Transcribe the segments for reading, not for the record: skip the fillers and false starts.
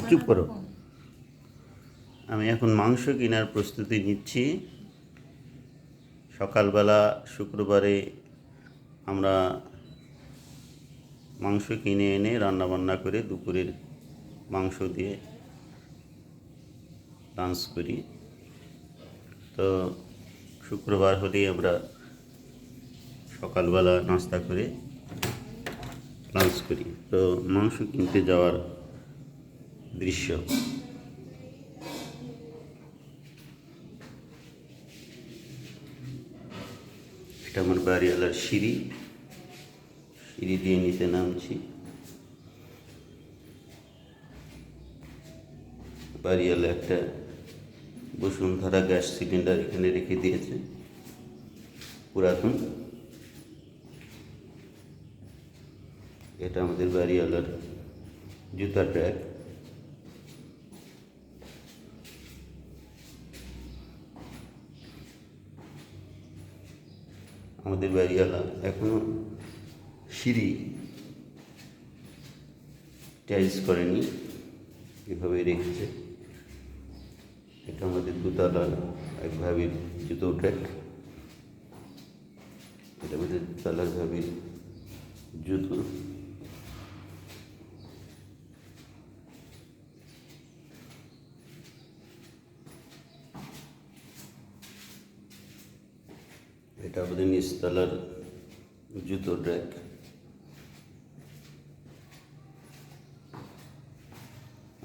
চুপ করো। আমি এখন মাংস কেনার প্রস্তুতি নিচ্ছি। সকালবেলা শুক্রবারে আমরা মাংস কিনে এনে রান্নাবান্না করে দুপুরের মাংস দিয়ে লাঞ্চ করি। তো শুক্রবার হলেই আমরা সকালবেলা নাস্তা করে লাঞ্চ করি। তো মাংস কিনতে যাওয়ার দৃশ্য। এটা আমার বাড়িওয়ালার সিঁড়ি দিয়ে নিচে নামছি। বাড়িওয়ালা একটা বসুন্ধরা গ্যাস সিলিন্ডার এখানে রেখে দিয়েছে, পুরাতন। এটা আমাদের বাড়িওয়ালার জুতার ট্র্যাক। আমাদের বাড়িওয়ালা এখনো সিঁড়ি টাইলস করেনি, এভাবে রেখেছে। এটা আমাদের দুতলার এক ভাবির জুতো ট্র্যাক। এটা আমাদের দুতলার ভাবির জুতো। এটা আমাদের নিচতলার জুতো ট্র্যাক।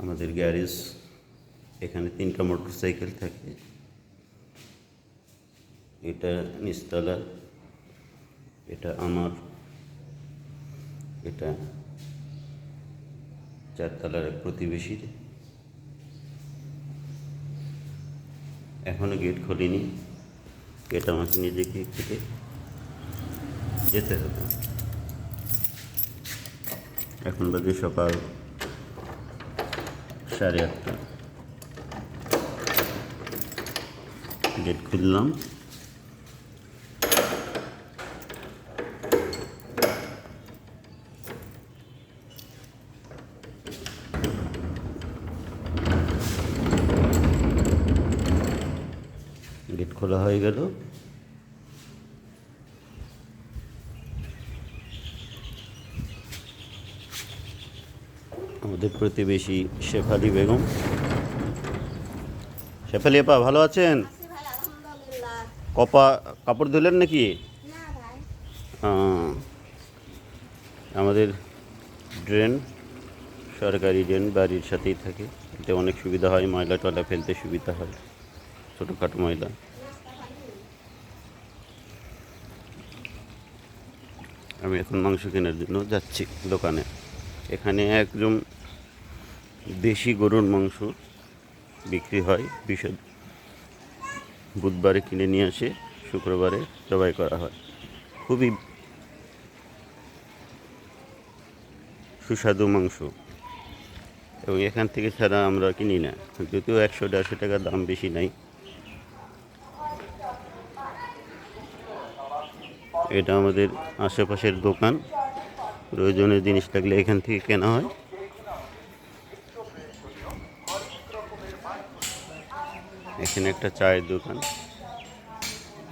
আমাদের গ্যারেজ, এখানে 3টা মোটরসাইকেল থাকে। এটা নিচতলা, এটা আমার, এটা 4তলার এক প্রতিবেশীর। এখনো গেট খোলেনি, গেট আমাকে নিজেকে কেটে যেতে হবে। এখন বাজে সকাল 8:30। গেট খুললাম। গেট খোলা হয়ে গেল। আমাদের প্রতিবেশী শেফালি বেগম। শেফালি আপা ভালো আছেন? কাপড় ধুলেন নাকি? আমাদের ড্রেন, সরকারি ড্রেন বাড়ির সাথেই থাকে। এতে অনেক সুবিধা হয়, ময়লা টয়লা ফেলতে সুবিধা হয়, ছোটোখাটো ময়লা। আমি এখন মাংস কেনার জন্য যাচ্ছি দোকানে। এখানে একদম দেশি গরুর মাংস বিক্রি হয়। বুধবারে কিনে নিয়ে আসে, শুক্রবারে জবাই করা হয়। খুবই সুস্বাদু মাংস, এবং এখান থেকে ছাড়া আমরা কিনি না, যদিও 100-150 টাকা দাম, বেশি নাই। এটা আমাদের আশেপাশের দোকান, প্রয়োজনীয় জিনিস লাগলে এখান থেকে কেনা হয়। এখানে একটা চায়ের দোকান,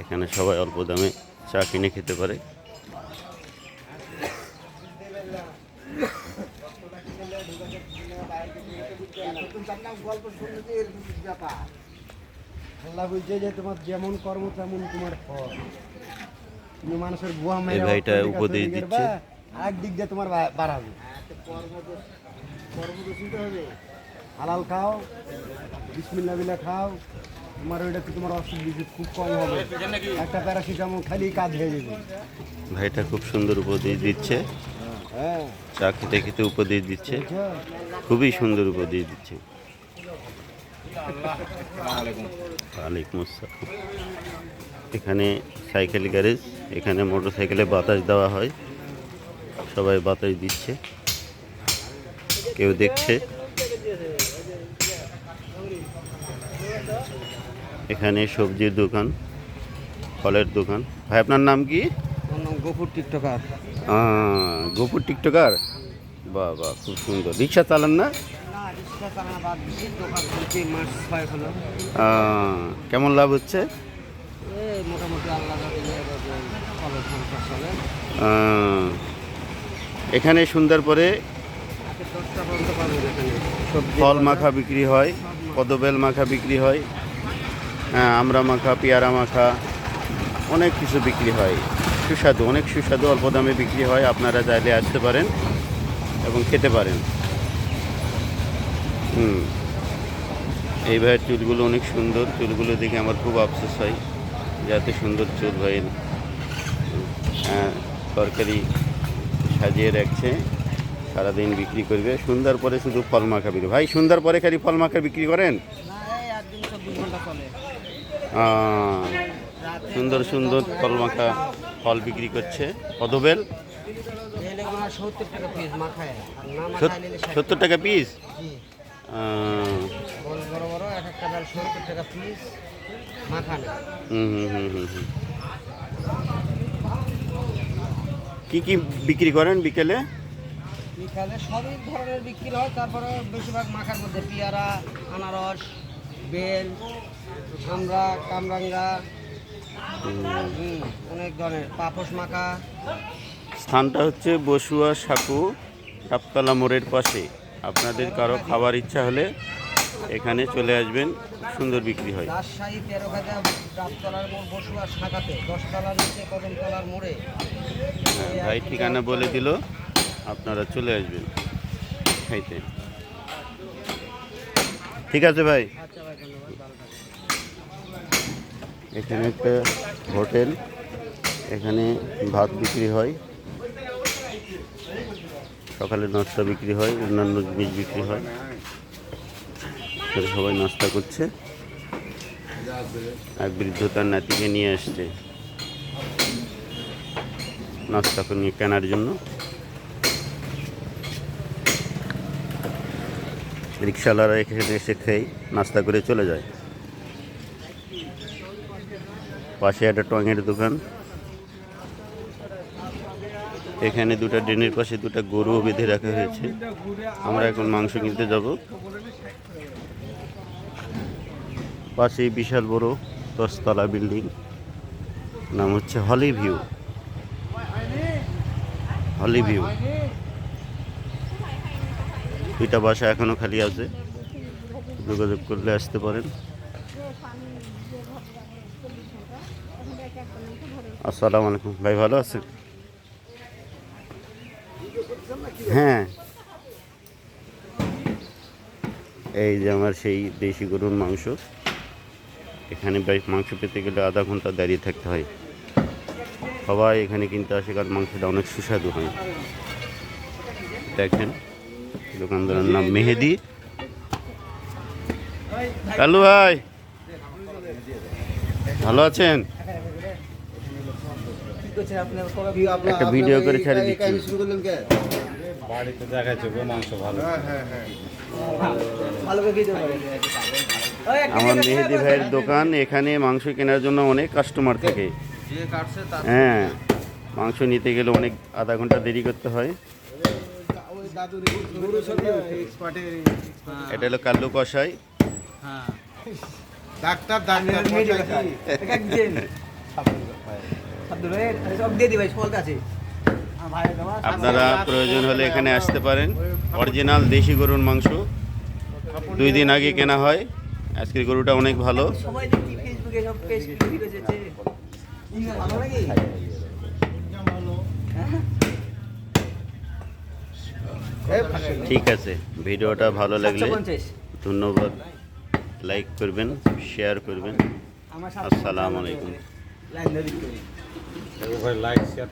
এখানে সবাই অল্প দামে চা কিনে খেতে পারে। যেমন কর্ম তেমন তোমার ফল। তুমি মানুষের এই ভাইটা উপদেশ দিচ্ছে, আরেক দিক দিয়ে তোমার বাড়াবে। হালাল খাও, বিসমিল্লাহ বিল্লাহ খাও, তোমার ওইটাতে তোমার অসুখ বিসুখ খুব কম হবে। একটা প্যারাসিটামল খালি কাজ হয়ে যাবে। ভাইটা খুব সুন্দর উপদেশ দিচ্ছে। হ্যাঁ, চা খেতে খেতে উপদেশ দিচ্ছে, খুবই সুন্দর উপদেশ দিচ্ছে। ওয়ালাইকুম আসসালাম। এখানে সাইকেল গ্যারেজ, এখানে মোটরসাইকেলে বাতাস দেওয়া হয়। সবাই বাতাস দিচ্ছে, কেউ দেখছে। এখানে সবজির দোকান, ফলের দোকান। ভাই আপনার নাম কি? গফুর টিকটকার। গফুর টিকটকার, বাহ বাহ, খুব সুন্দর। রিক্সা চালান না? না রিক্সা চালানো বাদ দিচ্ছি, দোকান খুলছি মাস 6 হলো। কেমন লাভ হচ্ছে? এই মোটামুটি আল্লাহ দিলে ভালো সংসার চলে। এখানে সন্ধ্যার পরে রাতে 10টা পর্যন্ত পাবেন এখানে সবজি ফল মাখা বিক্রি হয়, কদবেল মাখা বিক্রি হয়, হ্যাঁ, আমড়া মাখা, পেয়ারা মাখা, অনেক কিছু বিক্রি হয়। সুস্বাদু, অনেক সুস্বাদু, অল্প দামে বিক্রি হয়। আপনারা চাইলে আসতে পারেন এবং খেতে পারেন। এই ভাইয়ের চুলগুলো অনেক সুন্দর। চুলগুলো দেখে আমার খুব আফসোস হয় যে এত সুন্দর চুল ভাই। তরকারি সাজিয়ে রাখছে, সারাদিন বিক্রি করবে। সন্ধ্যার পরে শুধু ফল মাখা বিক্রি। ভাই সন্ধ্যার পরে খালি ফল মাখা বিক্রি করেন? না এই একদিন 24 ঘন্টা চলে। রাতে সুন্দর সুন্দর ফল মাখা ফল বিক্রি করছে। কদবেল এলে ওনার 70 টাকা পিস মাখায়, আর না মাখায় নিলে 60 70 টাকা পিস। জি বড় বড় বড় এক একটা ডাল 70 টাকা পিস মাখা নেয়। কি কি বিক্রি করেন বিকেলে? বিকালে সবই ধরনের বিক্রি হয়, তারপরে বেশিরভাগ মাখার মধ্যে পেয়ারা, আনারস, বেল, আমরা কামরাঙ্গা, অনেক ধরনের পাপোশ মাখা। স্থানটা হচ্ছে বসুয়া সাকু ডাবতলা মোড়ের পাশে। আপনাদের কারো খাবার ইচ্ছা হলে এখানে চলে আসবেন, সুন্দর বিক্রি হয়। রাজশাহী 13 খাজা ডাবতলার মোড়, বসুয়া শাখাতে 10 তলার নিচে কদমতলার মোড়ে। হ্যাঁ, ভাই ঠিকানা বলে দিল, আপনারা চলে আসবেন খাইতে। ঠিক আছে ভাই। আচ্ছা ভাই, ধন্যবাদ, ভালো থাকবেন। এখানে একটা হোটেল, এখানে ভাত বিক্রি হয়, সকালে নাস্তা বিক্রি হয়, অন্যান্য জিনিস বিক্রি হয়। এখানে সবাই নাস্তা করছে। এক বৃদ্ধ তার নাতিকে নিয়ে আসছে নাস্তা নিয়ে কেনার জন্য। রিক্সাওয়ালারা এখানে এসে খেয়ে নাস্তা করে চলে যায়। পাশে একটা টঙের দোকান। এখানে দুটো ড্রেনের পাশে দুটো গরুও বেঁধে রাখা হয়েছে। আমরা এখন মাংস কিনতে যাব। পাশেই বিশাল বড় 10 তলা বিল্ডিং, নাম হচ্ছে হলি ভিউ। হলি ভিউ। দুইটা বাসা এখনো খালি আছে, যোগাযোগ করলে আসতে পারেন। আসসালামু আলাইকুম ভাই, ভালো আছেন? হ্যাঁ, এই যে আমার সেই দেশি গরুর মাংস। এখানে ভাই মাংস পেতে গেলে আধা ঘন্টা দাঁড়িয়ে থাকতে হয়। সবাই এখানে কিনতে আসে, কারণ মাংসটা অনেক সুস্বাদু হয়। দেখেন, দোকানদারের নাম মেহেদি। কালু ভাই, ভালো আছেন? একটা ভিডিও করে ছেড়ে দিচ্ছি। বাড়িতে দেখাচ্ছে গো মাংস ভালো। আমার মেহেদি ভাইয়ের দোকান, এখানে মাংস কেনার জন্য অনেক কাস্টমার থাকে। হ্যাঁ, মাংস নিতে গেলে অনেক আধা ঘন্টা দেরি করতে হয়। এটা হলো কাল্লু কষাই। ডাক্তার আপনারা প্রয়োজন হলে এখানে আসতে পারেন। অরিজিনাল দেশি গরুর মাংস 2 দিন আগে কেনা হয়। আজকের গরুটা অনেক ভালো। ঠিক আছে, ভিডিওটা ভালো লাগলে ধন্যবাদ, লাইক করবেন, শেয়ার করবেন। আসসালামু আলাইকুম। Like share